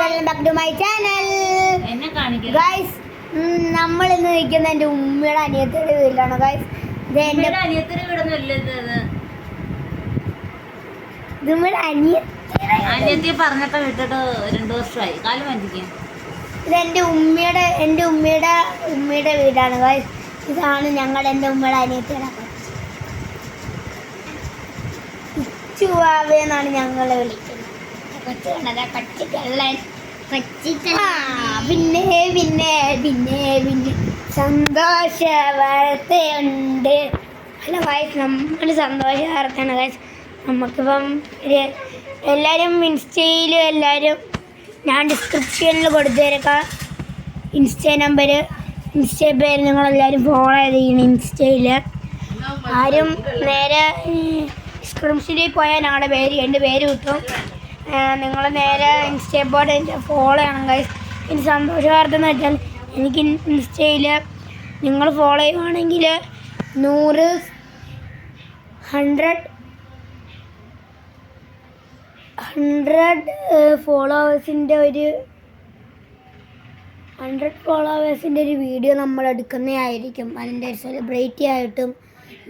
Welcome back to my channel. Guys, നമ്മൾ ഇന്ന് നിൽക്കുന്ന എൻ്റെ ഉമ്മയുടെ അനിയത്തിയുടെ വീട്ടിലാണ്. ഗൈസ്, ഉമ്മയുടെ അനിയത്തി പറഞ്ഞിട്ട് വിട്ടിട്ട് 2 വർഷമായി. കാലം വഞ്ചിക്കാൻ ഇത് എൻ്റെ ഉമ്മയുടെ വീടാണ്. ഗൈസ്, ഇതാണ് എൻ്റെ ഉമ്മയുടെ അനിയത്തിയുടെ ചുവാവെന്നാണ് ഞങ്ങളെ വിളിക്കുന്നത്. പിന്നെ സന്തോഷ വാർത്തയുണ്ട്. അല്ല ഗൈസ്, നമ്മൾ സന്തോഷ വാർത്തയാണ് ഗൈസ്. നമുക്കിപ്പം എല്ലാവരും ഇൻസ്റ്റയിൽ ഞാൻ ഡിസ്ക്രിപ്ഷനിൽ കൊടുത്തേക്കാം ഇൻസ്റ്റ നമ്പർ, ഇൻസ്റ്റ പേര് നിങ്ങളെല്ലാവരും ഫോളോ ചെയ്തിരിക്കണം. ഇൻസ്റ്റയിൽ ആരും നേരെ ഡിസ്ക്രിപ്ഷനിൽ പോയാൽ ഞങ്ങളുടെ എൻ്റെ പേര് കിട്ടും. നിങ്ങൾ നേരെ ഇൻസ്റ്റ ബോർഡ് ഫോളോ ചെയ്യണം ഗൈസ്. ഇനി സന്തോഷ വാർത്ത എന്ന് വെച്ചാൽ എനിക്ക് ഇൻസ്റ്റയിൽ നിങ്ങൾ ഫോളോ ചെയ്യുവാണെങ്കിൽ 100 ഫോളോവേഴ്സിൻ്റെ ഒരു വീഡിയോ നമ്മൾ എടുക്കുന്നതായിരിക്കും. അതിൻ്റെ സെലിബ്രിറ്റി ആയിട്ടും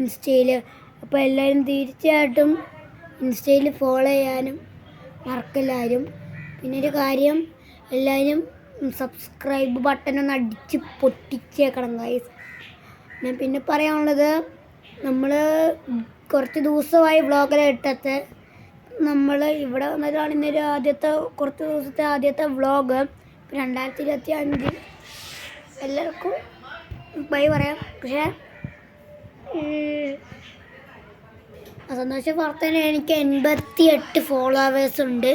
ഇൻസ്റ്റയിൽ. അപ്പോൾ എല്ലാവരും തീർച്ചയായിട്ടും ഇൻസ്റ്റയിൽ ഫോളോ ചെയ്യാനും മറക്കല്ലാരും. പിന്നെ ഒരു കാര്യം, എല്ലാവരും സബ്സ്ക്രൈബ് ബട്ടൺ ഒന്ന് അടിച്ച് പൊട്ടിച്ചേക്കണം ഗൈസ്. ഞാൻ പിന്നെ പറയാനുള്ളത്, നമ്മൾ കുറച്ച് ദിവസമായി വ്ളോഗിൽ ഇട്ടത്തെ നമ്മൾ ഇവിടെ വന്നിട്ടാണ് ഇന്നൊരു കുറച്ച് ദിവസത്തെ ആദ്യത്തെ വ്ളോഗ്. 2025 എല്ലാവർക്കും ബൈ പറയാം. പക്ഷേ സന്തോഷ വാർത്തയിൽ എനിക്ക് 88 ഫോളോവേഴ്സ് ഉണ്ട്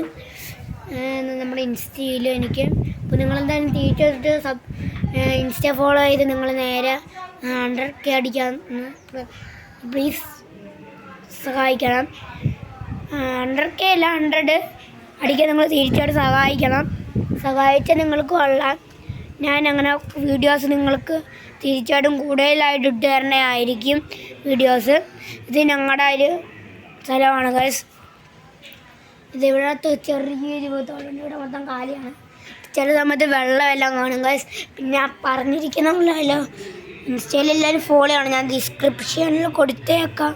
നമ്മുടെ ഇൻസ്റ്റയിൽ എനിക്ക്. അപ്പോൾ നിങ്ങളെന്തായാലും തിരിച്ചിട്ട് ഇൻസ്റ്റ ഫോളോ ചെയ്ത് നിങ്ങൾ നേരെ 100K അടിക്കാൻ പ്ലീസ് സഹായിക്കണം. 100K അല്ല, 100 അടിക്കാൻ നിങ്ങൾ തീർച്ചയായിട്ടും സഹായിച്ചാൽ നിങ്ങൾക്ക് കൊള്ളാം. ഞാൻ അങ്ങനെ വീഡിയോസ് നിങ്ങൾക്ക് തീർച്ചയായിട്ടും കൂടുതലായിട്ട് ഇട്ട് തരണമായിരിക്കും വീഡിയോസ്. ഇത് ഞങ്ങളുടെ ഒരു സ്ഥലമാണ് ഗൈസ്. ഇതിവിടത്തെ ചെറിയൊരു തോടുണ്ട്, ഇവിടെ മൊത്തം കാലിയാണ്. ചില സമയത്ത് വെള്ളമെല്ലാം കാണും ഗൈസ്. പിന്നെ പറഞ്ഞിരിക്കുന്നല്ലോ ഇൻസ്റ്റയിൽ എല്ലാവരും ഫോളോ ചെയ്യണം. ഞാൻ ഡിസ്ക്രിപ്ഷനിൽ കൊടുത്തേക്കാം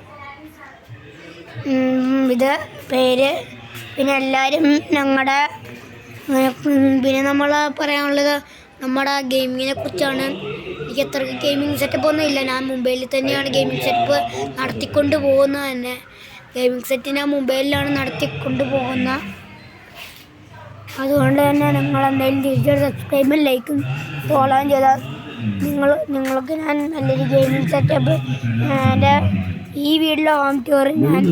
ഇത് പേര്. പിന്നെ എല്ലാവരും പിന്നെ നമ്മൾ പറയാനുള്ളത് നമ്മുടെ ഗെയിമിങ്ങിനെ കുറിച്ചാണ്. എനിക്ക് അത്ര ഗെയിമിങ് സെറ്റപ്പ് ഒന്നും ഇല്ല. ഞാൻ മുംബൈയിൽ തന്നെയാണ് ഗെയിമിങ് സെറ്റപ്പ് നടത്തിക്കൊണ്ട് പോകുന്നത് തന്നെ. ഗെയിമിങ് സെറ്റ് ഞാൻ മുംബൈയിലാണ് നടത്തിക്കൊണ്ട് പോകുന്നത്. അതുകൊണ്ട് തന്നെ നിങ്ങളെന്തായാലും തീർച്ചയായിട്ടും സബ്സ്ക്രൈബും ലൈക്കും ഫോളോയും ചെയ്താൽ നിങ്ങൾക്ക് ഞാൻ നല്ലൊരു ഗെയിമിങ് സെറ്റപ്പ് എൻ്റെ ഈ വീട്ടിലെ ഹോം ടൂർ ഞാൻ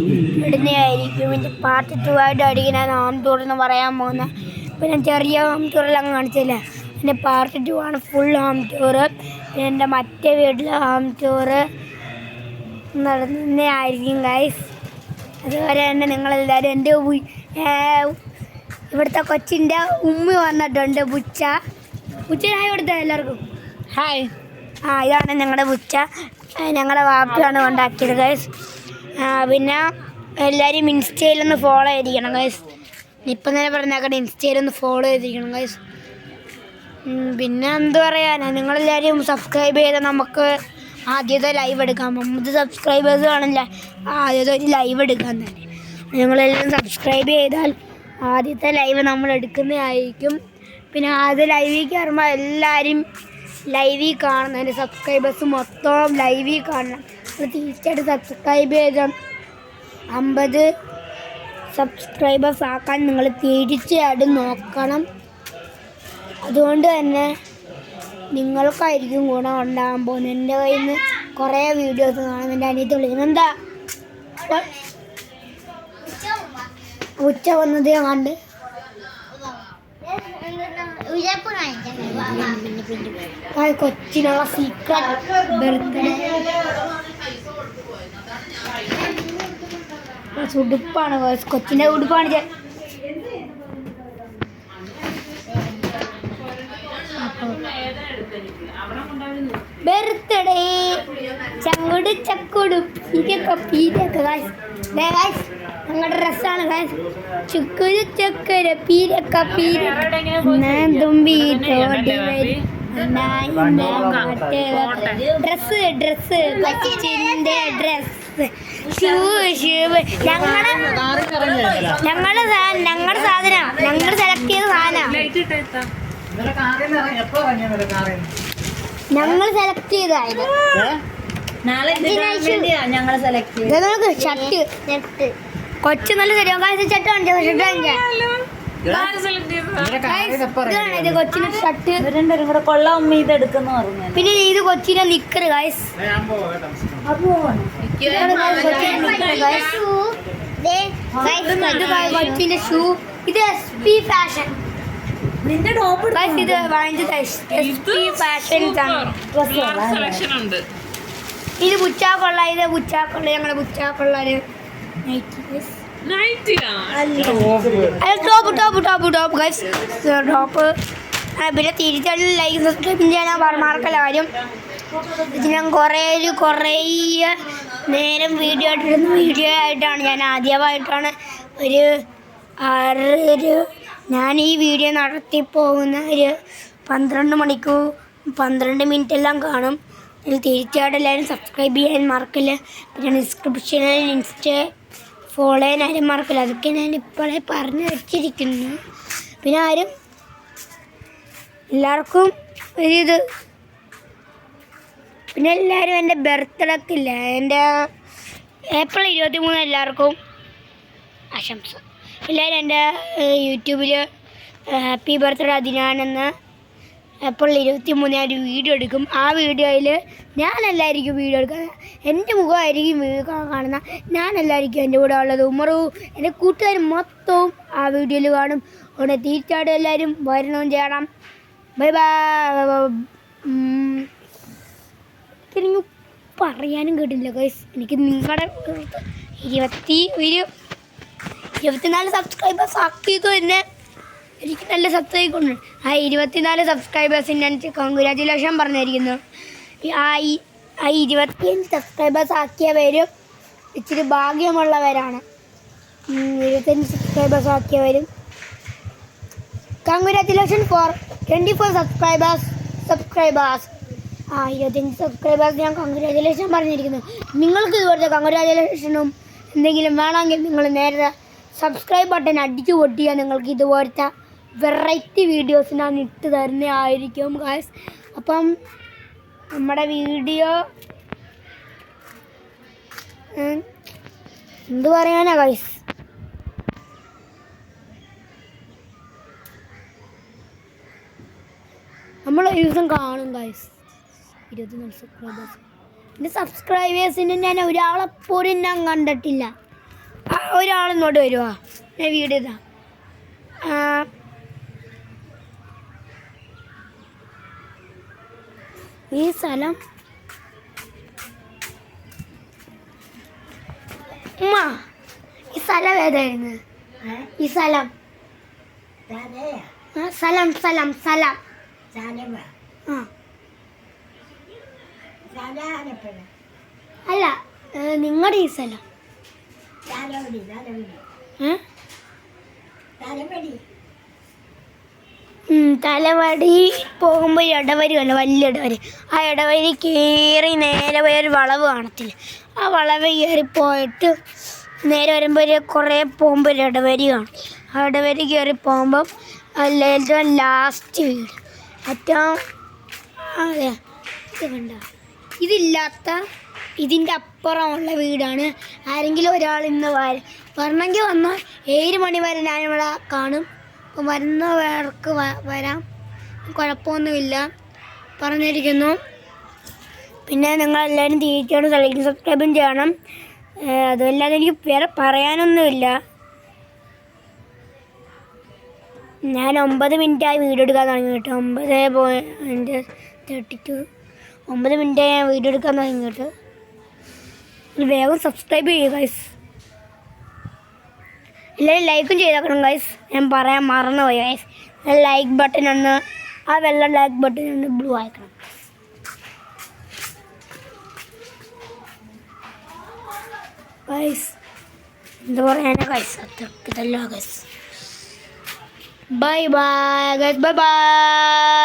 ഇടുന്നതായിരിക്കും. ഇതിൻ്റെ പാർട്ട് 2 ആയിട്ടായിരിക്കും ഞാൻ ഹോം ടൂർ എന്ന് പറയാൻ പോകുന്നത്. പിന്നെ ചെറിയ ഹോം ടൂറെല്ലാം കാണിച്ചില്ല, എൻ്റെ പാർട്ട് 2 ആണ് ഫുൾ ഹോം ടൂറ്. പിന്നെ എൻ്റെ മറ്റേ വീട്ടിലെ ഹോം ടൂറ് നടന്നതായിരിക്കും ഗൈസ്. അതുപോലെ തന്നെ നിങ്ങളെല്ലാവരും എൻ്റെ ഇവിടുത്തെ കൊച്ചിൻ്റെ ഉമ്മ വന്നിട്ടുണ്ട്, ബുച്ച ഹായ് കൊടുത്ത എല്ലാവർക്കും ഹായ്. ഇതാണ് ഞങ്ങളുടെ ബുച്ച, ഞങ്ങളുടെ വാപ്പയാണ് ഉണ്ടാക്കിയത് ഗൈസ്. പിന്നെ എല്ലാവരും ഇൻസ്റ്റയിലൊന്ന് ഫോളോ ചെയ്തിരിക്കണം ഗൈസ്. ഇപ്പം തന്നെ പറഞ്ഞാൽ ഇൻസ്റ്റയിലൊന്ന് ഫോളോ ചെയ്തിരിക്കണം ഗൈസ്. പിന്നെ എന്ത് പറയാനാണ്, നിങ്ങളെല്ലാവരും സബ്സ്ക്രൈബ് ചെയ്താൽ നമുക്ക് ആദ്യത്തെ ലൈവ് എടുക്കാം. 50 സബ്സ്ക്രൈബേഴ്സ് കാണില്ല, ആദ്യത്തെ ഒരു ലൈവ് എടുക്കാൻ തന്നെ. നിങ്ങളെല്ലാം സബ്സ്ക്രൈബ് ചെയ്താൽ ആദ്യത്തെ ലൈവ് നമ്മൾ എടുക്കുന്നതായിരിക്കും. പിന്നെ ആദ്യ ലൈവിൽ കയറുമ്പോൾ എല്ലാവരും ലൈവിൽ കാണണം. എൻ്റെ സബ്സ്ക്രൈബേഴ്സ് മൊത്തം ലൈവിൽ കാണണം. അപ്പോൾ തീർച്ചയായിട്ടും സബ്സ്ക്രൈബ് ചെയ്ത് 50 സബ്സ്ക്രൈബേഴ്സ് ആക്കാൻ നിങ്ങൾ തീർച്ചയായിട്ടും നോക്കണം. അതുകൊണ്ട് തന്നെ നിങ്ങൾക്കായിരിക്കും ഗുണം ഉണ്ടാകാൻ പോകുന്നത്. എൻ്റെ കയ്യിൽ നിന്ന് കുറേ വീഡിയോസ് കാണും. എൻ്റെ അനിയത്തി വിളിക്കുന്നത് എന്താ ഉച്ച വന്നത് ഞാൻ കണ്ട്. കൊച്ചിനുള്ള സീക്രട്ട് ബർത്ത്ഡേ ഉടുപ്പാണ്, കൊച്ചിൻ്റെ ഉടുപ്പാണ്. ബർത്ത്ഡേ ചക്കുടു പീരൊക്കെ ഞങ്ങളുടെ ഡ്രസ്സാണ് ഗൈസ്. ചുക്കുരു ചക്കര പീരക്ക പീര തുമ്പി തോടി വരും ഡ്രസ്സ് കൊച്ചിൻ്റെ ഡ്രസ്സ് ഷൂ ഞങ്ങളുടെ സാധനം ഞങ്ങൾ സെലക്ട് ചെയ്ത സാധനം ഞങ്ങൾ സെലക്ട് ചെയ്തായത് ഞങ്ങൾ സെലക്ട് ചെയ്ത് ഷർട്ട് കൊച്ചു നല്ല ശരിയാ ഷർട്ട് കൊച്ചിന് ഷർട്ട് രണ്ടുപേരും കൂടെ കൊള്ളാം ഉമ്മ ഇത് എടുക്കുന്ന പറഞ്ഞു. പിന്നെ ഇത് കൊച്ചിനെ നിക്കറ് ഗൈസ്. കൊച്ചിന്റെ ഷൂ ഇത് SP ഫാഷൻ. നിന്റെ ടോപ്പ് ഇത് വാങ്ങിച്ചത് SP ഫാഷൻസ് ആണ്. ഇത് ബുച്ചാക്കൊള്ള ഞങ്ങളുടെ ബുച്ചാക്കൊള്ളൊരു ടോപ്പ് ഗൈസ് ടോപ്പ്. പിന്നെ തിരിച്ചുള്ള ലൈക്ക് സബ്സ്ക്രൈബ് ചെയ്യാൻ മറക്കല്ല കാര്യം. ഇത് ഞാൻ കുറേ നേരം വീഡിയോ ആയിട്ടാണ് ഞാൻ ആദ്യമായിട്ടാണ് ഞാൻ ഈ വീഡിയോ നടത്തി പോകുന്ന ഒരു 12 മിനിറ്റ് എല്ലാം കാണും. ഇതിൽ തീർച്ചയായിട്ടും എല്ലാവരും സബ്സ്ക്രൈബ് ചെയ്യാൻ മറക്കില്ല. പിന്നെ ഡിസ്ക്രിപ്ഷനിൽ ഫോളോ ചെയ്യാൻ ആരും മറക്കില്ല. അതൊക്കെ ഞാൻ ഇപ്പോഴേ പറഞ്ഞു വെച്ചിരിക്കുന്നു. പിന്നെ എല്ലാവർക്കും ഒരിത് പിന്നെ എല്ലാവരും എൻ്റെ ബർത്ത്ഡേക്കില്ല എൻ്റെ ഏപ്രിൽ 23 എല്ലാവർക്കും ആശംസ. എല്ലാവരും എൻ്റെ യൂട്യൂബിൽ ഹാപ്പി ബർത്ത്ഡേ അതിനാണെന്ന് ഏപ്രിൽ 23 ഒരു വീഡിയോ എടുക്കും. ആ വീഡിയോയിൽ ഞാനല്ലായിരിക്കും വീഡിയോ എടുക്കുക. എൻ്റെ മുഖമായിരിക്കും വീഡിയോ കാണുന്ന. ഞാനല്ലായിരിക്കും എൻ്റെ കൂടെ ഉള്ളത്. ഉമ്മറു എൻ്റെ കൂട്ടുകാർ മൊത്തവും ആ വീഡിയോയിൽ കാണും. അവിടെ തീർച്ചയായിട്ടും എല്ലാവരും വരണം ചെയ്യണം. Bye bye. എനിക്കൊന്നും പറയാനും കേട്ടില്ല ഗൈസ്. എനിക്ക് നിങ്ങളുടെ 24 സബ്സ്ക്രൈബേഴ്സ് ആക്കിയത് തന്നെ എനിക്ക് നല്ല സബ്സ്ക്രൈബ് ഉണ്ട്. ആ 24 സബ്സ്ക്രൈബേഴ്സിന് ഞാൻ കൺഗ്രാജുലേഷൻ പറഞ്ഞിരിക്കുന്നു. ആ 25 സബ്സ്ക്രൈബേഴ്സ് ആക്കിയവരും ഇച്ചിരി ഭാഗ്യമുള്ളവരാണ്. 25 സബ്സ്ക്രൈബേഴ്സ് ആക്കിയവരും കൺഗ്രാജുലേഷൻ ഫോർ 24 സബ്സ്ക്രൈബേഴ്സ്. 25 സബ്സ്ക്രൈബേഴ്സ് ഞാൻ കൺഗ്രാജുലേഷൻ പറഞ്ഞിരിക്കുന്നു. നിങ്ങൾക്ക് ഇതുപോലത്തെ കൺഗ്രാജുലേഷനും എന്തെങ്കിലും വേണമെങ്കിൽ നിങ്ങൾ നേരെ സബ്സ്ക്രൈബ് ബട്ടൺ അടിച്ചു പൊട്ടിയാൽ നിങ്ങൾക്ക് ഇതുപോലത്തെ വെറൈറ്റി വീഡിയോസ് ഞാൻ ഇട്ട് തരുന്നതായിരിക്കും ഗൈസ്. അപ്പം നമ്മുടെ വീഡിയോ എന്ത് പറയാനാ ഗൈസ്. നമ്മൾ ഒരു ദിവസം കാണും ഗൈസ് 24 സബ്സ്ക്രൈബേഴ്സ്. എൻ്റെ സബ്സ്ക്രൈബേഴ്സിന് ഞാൻ ഒരാളെപ്പോലും ഞാൻ കണ്ടിട്ടില്ല. ഒരാളിങ്ങോട്ട് വരുമോ? ഞാൻ വീഡിയോ ഇതാ. ഈ സ്ഥലം ഉമ്മ ഈ സ്ഥലം ഏതായിരുന്നു? ഈ സ്ഥലം അല്ല നിങ്ങളുടെ ഈ സ്ഥലം തലവടി പോകുമ്പോൾ ഇടവരി കണ്ട വലിയ ഇടവരി. ആ ഇടവരി കയറി നേരെ പോയ ഒരു വളവ് കാണത്തില്ല. ആ വളവ് കയറിപ്പോയിട്ട് നേരെ വരുമ്പോൾ കുറേ പോകുമ്പോൾ ഒരു ഇടവരി കാണും. ആ ഇടവരി കയറി പോകുമ്പം ഏറ്റവും ലാസ്റ്റ് വീട് ഏറ്റവും അതെ ഇത് കണ്ട ഇതില്ലാത്ത ഇതിൻ്റെ അപ്പുറമുള്ള വീടാണ്. ആരെങ്കിലും ഒരാൾ ഇന്ന് വരണമെങ്കിൽ വന്നാൽ 7 മണി വരെ ഞാനിവിടെ കാണും. അപ്പം വരുന്നവർക്ക് വരാം, കുഴപ്പമൊന്നുമില്ല പറഞ്ഞിരിക്കുന്നു. പിന്നെ നിങ്ങളെല്ലാവരും തീർച്ചയായിട്ടും ലൈക്കും സബ്സ്ക്രൈബും ചെയ്യണം. അതുമല്ലാതെ എനിക്ക് വേറെ പറയാനൊന്നുമില്ല. ഞാൻ 9 മിനിറ്റായി വീഡിയോ എടുക്കാൻ തുടങ്ങി കേട്ടോ. 9 മിനിറ്റായി ഞാൻ വീഡിയോ എടുക്കാൻ തുടങ്ങി കേട്ടോ. വേഗം സബ്സ്ക്രൈബ് ചെയ്യുക ഗൈസ്. എല്ലാവരും ലൈക്കും ചെയ്തേക്കണം ഗൈസ്. ഞാൻ പറയാൻ മറന്നുപോയി ഗൈസ്. ലൈക്ക് ബട്ടൺ ഒന്ന് ആ വെള്ള ലൈക്ക് ബട്ടൺ ഒന്ന് ബ്ലൂ ആക്കണം ഗൈസ്. എന്ത് പറയാനാ ഗൈസ്, അത്രക്കിതല്ല guys. Bye bye guys, bye by.